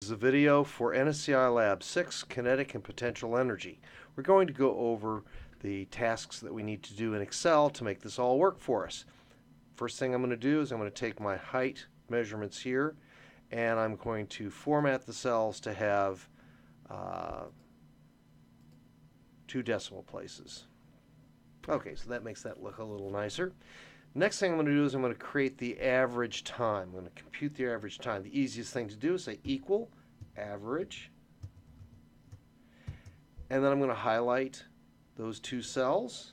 is a video for NSCI Lab 6, Kinetic and Potential Energy. We're going to go over the tasks that we need to do in Excel to make this all work for us. First thing I'm going to do is I'm going to take my height measurements here, and I'm going to format the cells to have 2 decimal places. Okay, so that makes that look a little nicer. Next thing I'm going to do is I'm going to create the average time. I'm going to compute the average time. The easiest thing to do is say equal average. And then I'm going to highlight those 2 cells,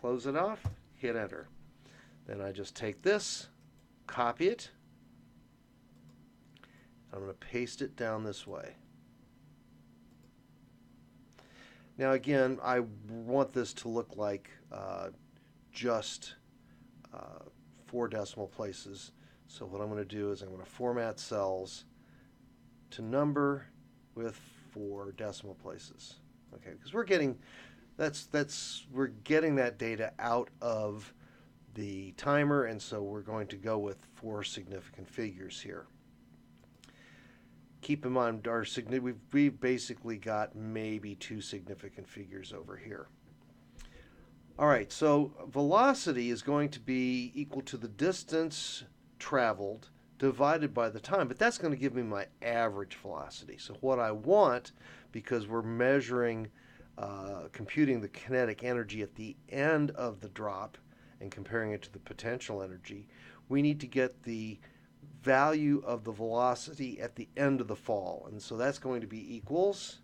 close it off, hit enter. Then I just take this, copy it. I'm going to paste it down this way. Now again, I want this to look like just 4 decimal places. So what I'm going to do is I'm going to format cells to number with 4 decimal places. Okay, because we're getting we're getting that data out of the timer, and so we're going to go with 4 significant figures here. Keep in mind we've basically got maybe 2 significant figures over here. All right, so velocity is going to be equal to the distance traveled divided by the time, but that's going to give me my average velocity. So what I want, because we're measuring, computing the kinetic energy at the end of the drop and comparing it to the potential energy, we need to get the value of the velocity at the end of the fall. And so that's going to be equals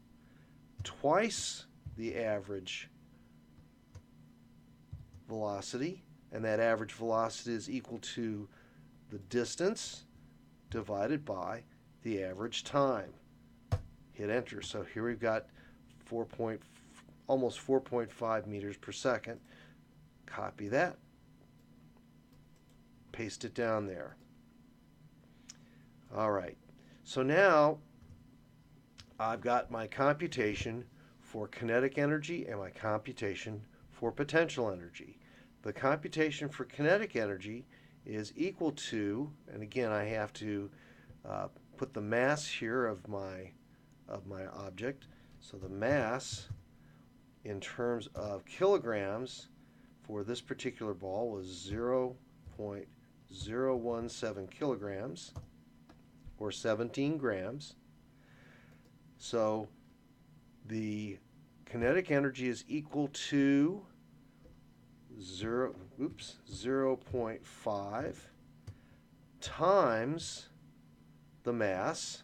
twice the average velocity, and that average velocity is equal to the distance divided by the average time. Hit enter. So here we've got almost 4.5 meters per second. Copy that, paste it down there. All right, so now I've got my computation for kinetic energy and my computation for potential energy. The computation for kinetic energy is equal to, and again I have to put the mass here of my object. So the mass in terms of kilograms for this particular ball was 0.017 kilograms, or 17 grams. So the kinetic energy is equal to 0.5 times the mass.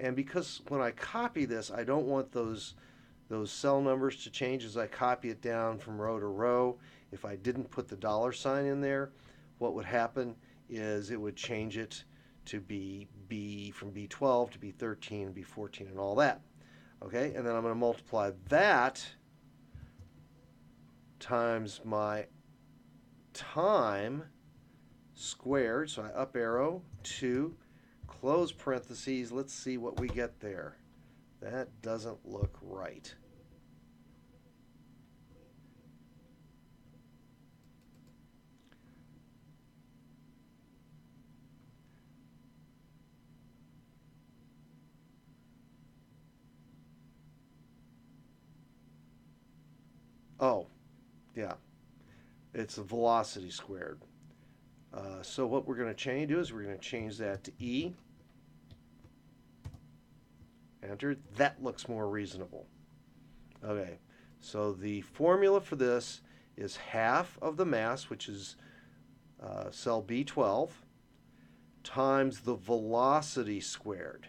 And because when I copy this, I don't want those cell numbers to change as I copy it down from row to row. If I didn't put the $ in there, what would happen is it would change it to be from B12 to B13, B14, and all that. Okay, and then I'm going to multiply that times my time squared. So I up arrow 2, close parentheses. Let's see what we get there. That doesn't look right. Oh, yeah, it's the velocity squared. So what we're going to do is we're going to change that to E. Enter. That looks more reasonable. Okay, so the formula for this is half of the mass, which is cell B12, times the velocity squared,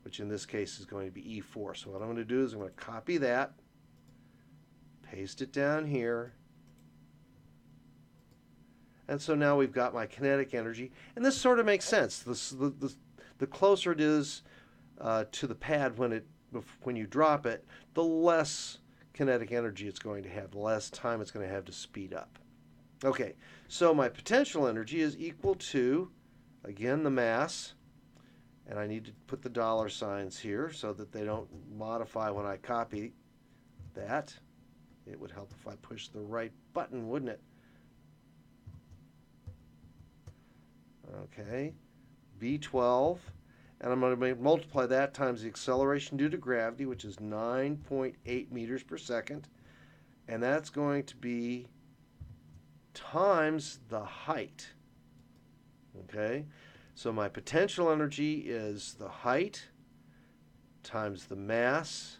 which in this case is going to be E4. So what I'm going to do is I'm going to copy that, paste it down here, and so now we've got my kinetic energy, and this sort of makes sense. The closer it is to the pad when you drop it, the less kinetic energy it's going to have, the less time it's going to have to speed up. Okay, so my potential energy is equal to, again, the mass, and I need to put the $ here so that they don't modify when I copy that. It would help if I push the right button, wouldn't it? Okay, B12, and I'm going to multiply that times the acceleration due to gravity, which is 9.8 meters per second, and that's going to be times the height. Okay, so my potential energy is the height times the mass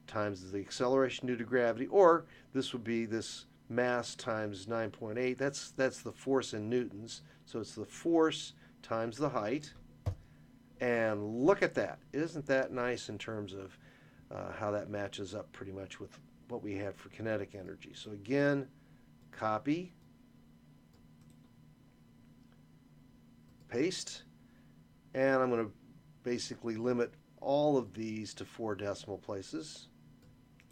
times the acceleration due to gravity, or this would be this mass times 9.8. That's the force in newtons. So it's the force times the height. And look at that. Isn't that nice in terms of how that matches up pretty much with what we had for kinetic energy? So again, copy, paste, and I'm going to basically limit all of these to 4 decimal places.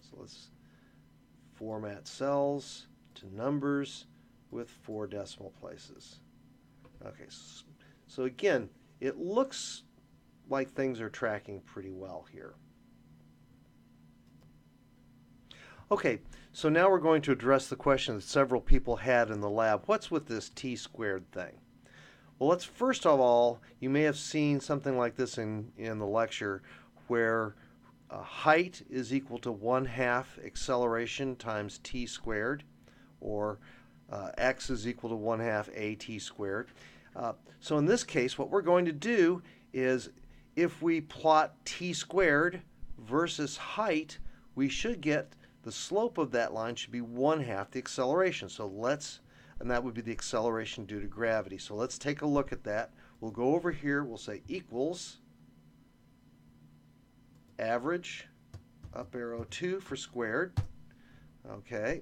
So let's format cells to numbers with 4 decimal places. Okay, so again, it looks like things are tracking pretty well here. Okay, so now we're going to address the question that several people had in the lab. What's with this t-squared thing? Well, let's first of all, you may have seen something like this in the lecture where height is equal to 1/2 acceleration times t squared, or x is equal to 1/2 at squared. So in this case, what we're going to do is if we plot t squared versus height, we should get the slope of that line should be 1/2 the acceleration. So and that would be the acceleration due to gravity. So let's take a look at that. We'll go over here, we'll say equals average, up arrow 2 for squared. Okay.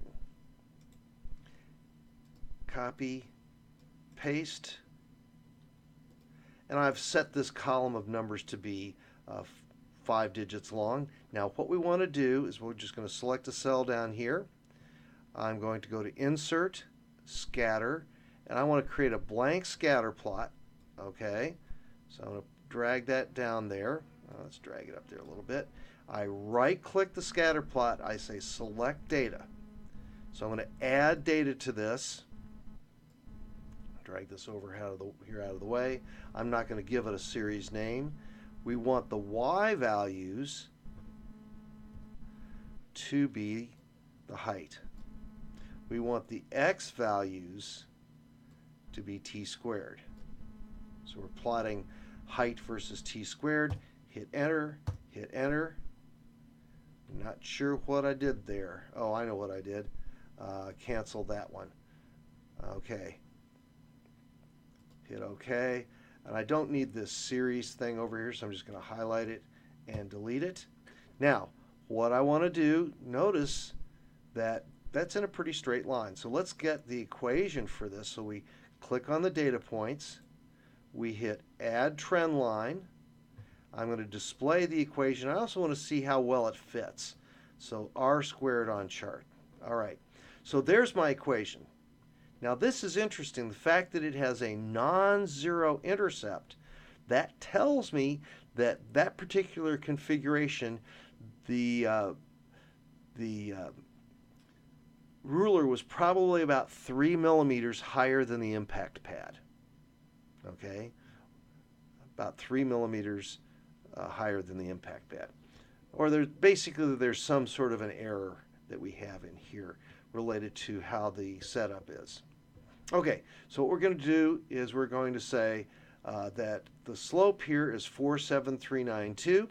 Copy, paste. And I've set this column of numbers to be 5 digits long. Now what we want to do is we're just going to select a cell down here. I'm going to go to Insert, Scatter, and I want to create a blank scatter plot. Okay, so I'm going to drag that down there. Let's drag it up there a little bit. I right-click the scatter plot. I say Select Data. So I'm going to add data to this. Drag this over out of the way. I'm not going to give it a series name. We want the y values to be the height. We want the x values to be t squared. So we're plotting height versus t squared. Hit enter, hit enter. Not sure what I did there. Oh, I know what I did. Cancel that one. Okay. Hit OK. And I don't need this series thing over here, so I'm just going to highlight it and delete it. Now, what I want to do, notice that that's in a pretty straight line. So let's get the equation for this. So we click on the data points. We hit Add Trend Line. I'm going to display the equation. I also want to see how well it fits. So r squared on chart. All right. So there's my equation. Now this is interesting. The fact that it has a non-zero intercept, that tells me that that particular configuration, the ruler was probably about 3 millimeters higher than the impact pad. Okay, about 3 millimeters higher than the impact pad. Or there's some sort of an error that we have in here related to how the setup is. Okay, so what we're going to do is we're going to say that the slope here is 47392.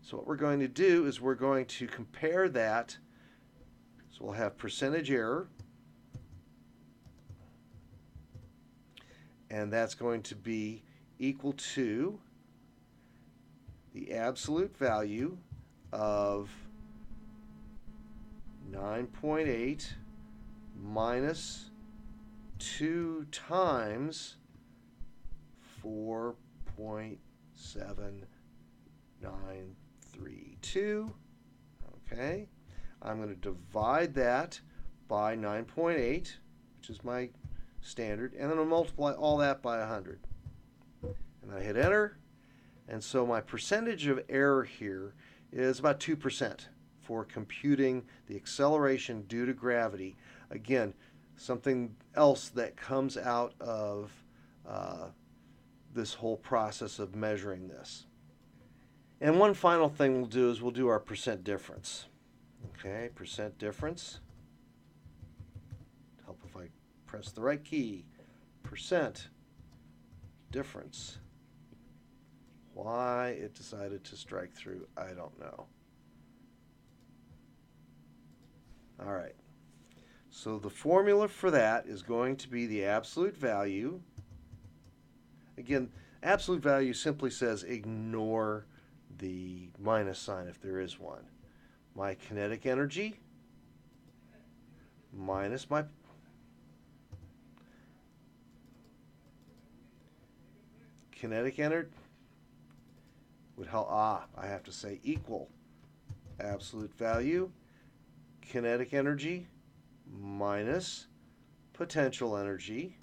So what we're going to do is we're going to compare that. So we'll have percentage error, and that's going to be equal to the absolute value of 9.8 minus 2 times 4.7932. Okay, I'm going to divide that by 9.8, which is my standard, and then I'll multiply all that by 100. And I hit enter, and so my percentage of error here is about 2% for computing the acceleration due to gravity. Again, something else that comes out of this whole process of measuring this. And one final thing we'll do is we'll do our percent difference. Okay, percent difference. Help if I press the right key. Percent difference. Why it decided to strike through, I don't know. All right. So the formula for that is going to be the absolute value. Again, absolute value simply says ignore the minus sign if there is one. My kinetic energy minus my kinetic energy would help. I have to say equal absolute value kinetic energy minus potential energy.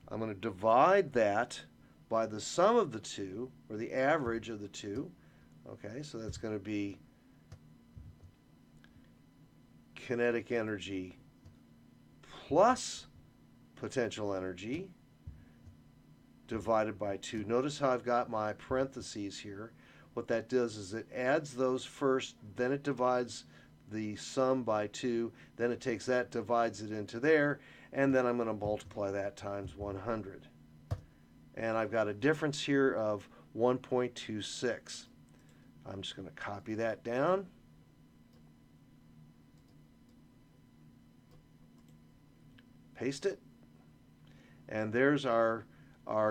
I'm going to divide that by the sum of the two, or the average of the two. Okay, so that's going to be kinetic energy plus potential energy divided by 2. Notice how I've got my parentheses here. What that does is it adds those first, then it divides the sum by 2, then it takes that, divides it into there, and then I'm going to multiply that times 100. And I've got a difference here of 1.26. I'm just going to copy that down. Paste it. And there's our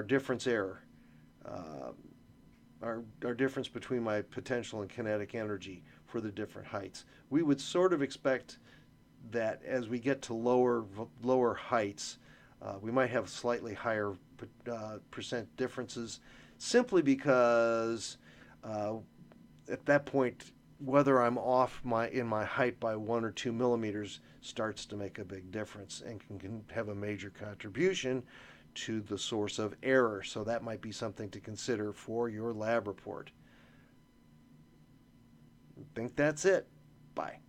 difference error. Our difference between my potential and kinetic energy for the different heights. We would sort of expect that as we get to lower heights, we might have slightly higher percent differences, simply because at that point, whether I'm off in my height by 1 or 2 millimeters starts to make a big difference and can have a major contribution to the source of error. So that might be something to consider for your lab report. I think that's it. Bye.